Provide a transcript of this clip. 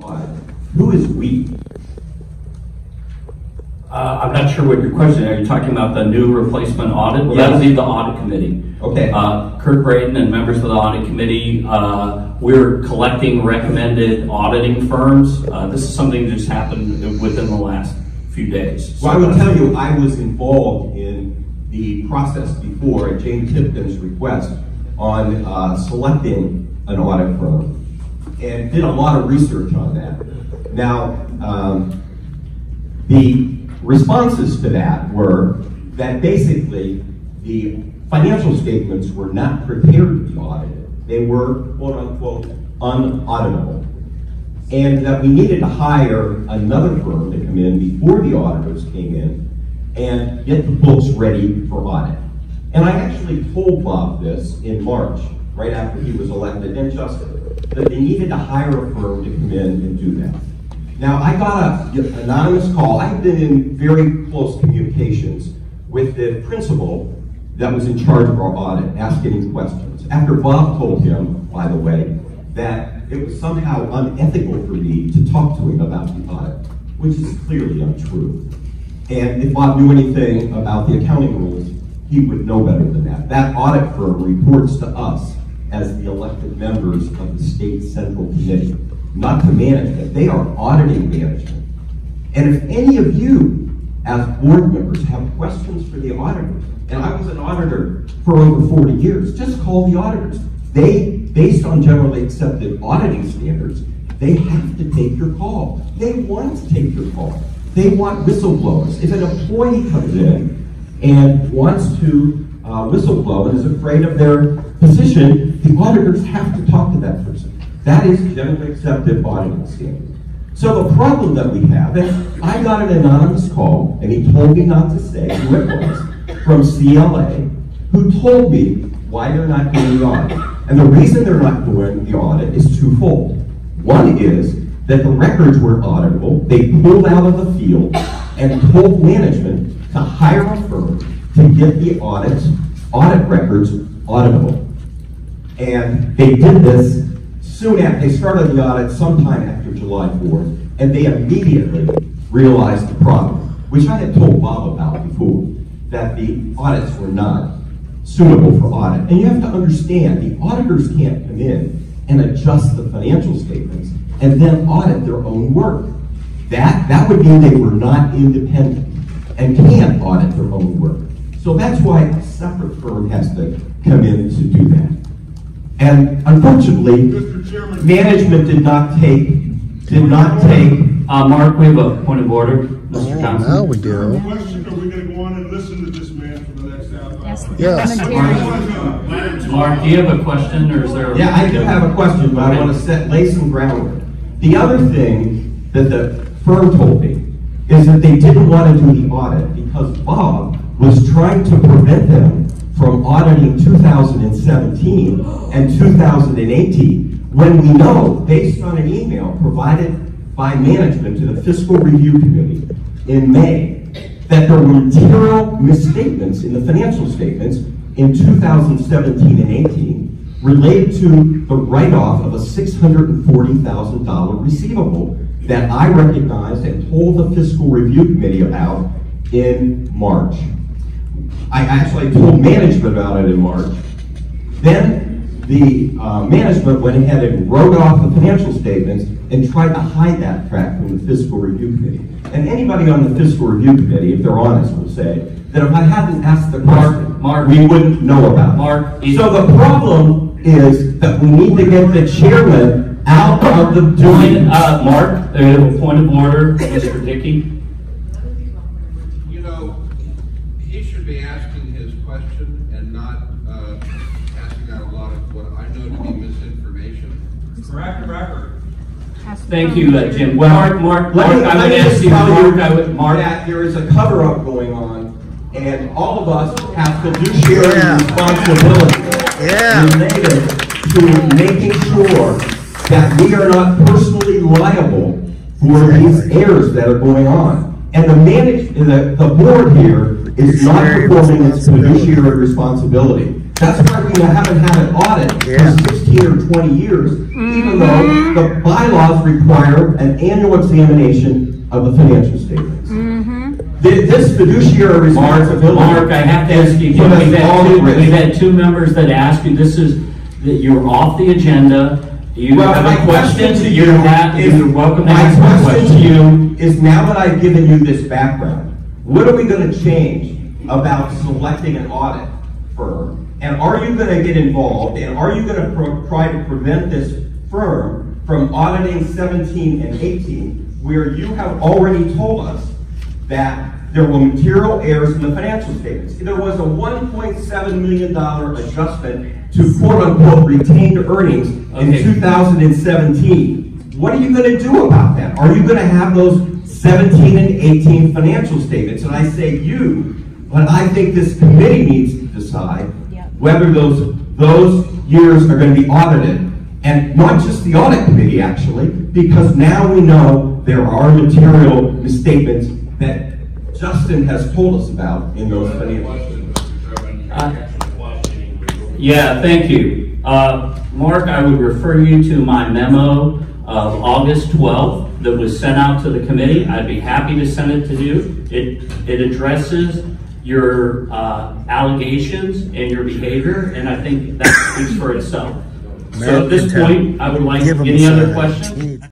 audit. Who is we? I'm not sure what your question is. Are you talking about the new replacement audit? Well, Yes. that would be the audit committee. Okay. Kurt Braden and members of the audit committee, we're collecting recommended auditing firms. This is something that just happened within the last few days. Well, I will tell you, I was involved in the process before at Jane Tipton's request on selecting an audit firm and did a lot of research on that. Now, the responses to that were that basically the financial statements were not prepared to be audited. They were, quote unquote, unauditable. And that we needed to hire another firm to come in before the auditors came in and get the books ready for audit. And I actually told Bob this in March, right after he was elected, and Justin, that they needed to hire a firm to come in and do that. Now, I got an anonymous call. I've been in very close communications with the principal that was in charge of our audit, asking him questions. After Bob told him, by the way, that it was somehow unethical for me to talk to him about the audit, which is clearly untrue. And if Bob knew anything about the accounting rules, he would know better than that. That audit firm reports to us as the elected members of the state central committee, not to management. They are auditing management. And if any of you, as board members, have questions for the auditors, and I was an auditor for over 40 years, just call the auditors. They, based on generally accepted auditing standards, they have to take your call. They want to take your call. They want whistleblowers. If an employee comes in and wants to whistleblow and is afraid of their position, the auditors have to talk to that person. That is generally accepted auditing standard. So the problem that we have, and I got an anonymous call, and he told me not to say who it was, from CLA, who told me why they're not doing the audit. And the reason they're not doing the audit is twofold. One is that the records were auditable. They pulled out of the field and told management to hire a firm to get the audit records auditable. And they did this soon after, they started the audit sometime after July 4th, and they immediately realized the problem, which I had told Bob about before, that the audits were not suitable for audit. And you have to understand, the auditors can't come in and adjust the financial statements and then audit their own work. That would mean they were not independent and can't audit their own work. So that's why a separate firm has to come in to do that. And unfortunately, management did not take. Mark, we have a point of order, Mr. Johnson. Now we do. Are we going to go on and listen to this man for the next half hour? Yes. Mark, do you have a question, or is there? Yeah, I do have a question, but I want to lay some groundwork. The other thing that the firm told me is that they didn't want to do the audit because Bob was trying to prevent them from auditing 2017 and 2018, when we know, based on an email provided by management to the Fiscal Review Committee in May, that there were material misstatements in the financial statements in 2017 and 18 related to the write-off of a $640,000 receivable that I recognized and told the Fiscal Review Committee about in March. I actually told management about it in March. Then the management went ahead and wrote off the financial statements and tried to hide that fact from the Fiscal Review Committee. And anybody on the Fiscal Review Committee, if they're honest, will say that if I hadn't asked the question, we wouldn't know about it. So the problem is that we need to get the chairman out of the doing. Mark, a point of order, Mr. Dickey. You know, he should be asking his question and not asking out a lot of what I know to be misinformation. Correct record. Thank you, Jim. Well, Mark, I would ask you, Mark, that there is a cover-up going on, and all of us have fiduciary responsibility related to making sure that we are not personally liable for these errors that are going on. And the board here is not performing its fiduciary responsibility. That's why we haven't had an audit for 16 15 or 20 years, even though the bylaws require an annual examination of the financial statements. This fiduciary responsibility. Mark, I have to ask you, we've had two members that asked you, that you're off the agenda. You have a question to you, you're welcome to ask my a question to you is, now that I've given you this background, what are we going to change about selecting an audit firm? And are you going to get involved, and are you going to try to prevent this firm from auditing 17 and 18, where you have already told us that there were material errors in the financial statements? There was a $1.7 million adjustment to quote-unquote retained earnings in 2017. What are you going to do about that? Are you going to have those 17 and 18 financial statements? And I say you, but I think this committee needs to decide whether those years are going to be audited. And not just the audit committee, actually, because now we know there are material misstatements that Justin has told us about in those financial. Yeah, thank you. Mark, I would refer you to my memo of August 12th that was sent out to the committee. I'd be happy to send it to you. It addresses your allegations and your behavior, and I think that speaks for itself. So at this point, I would like any other questions?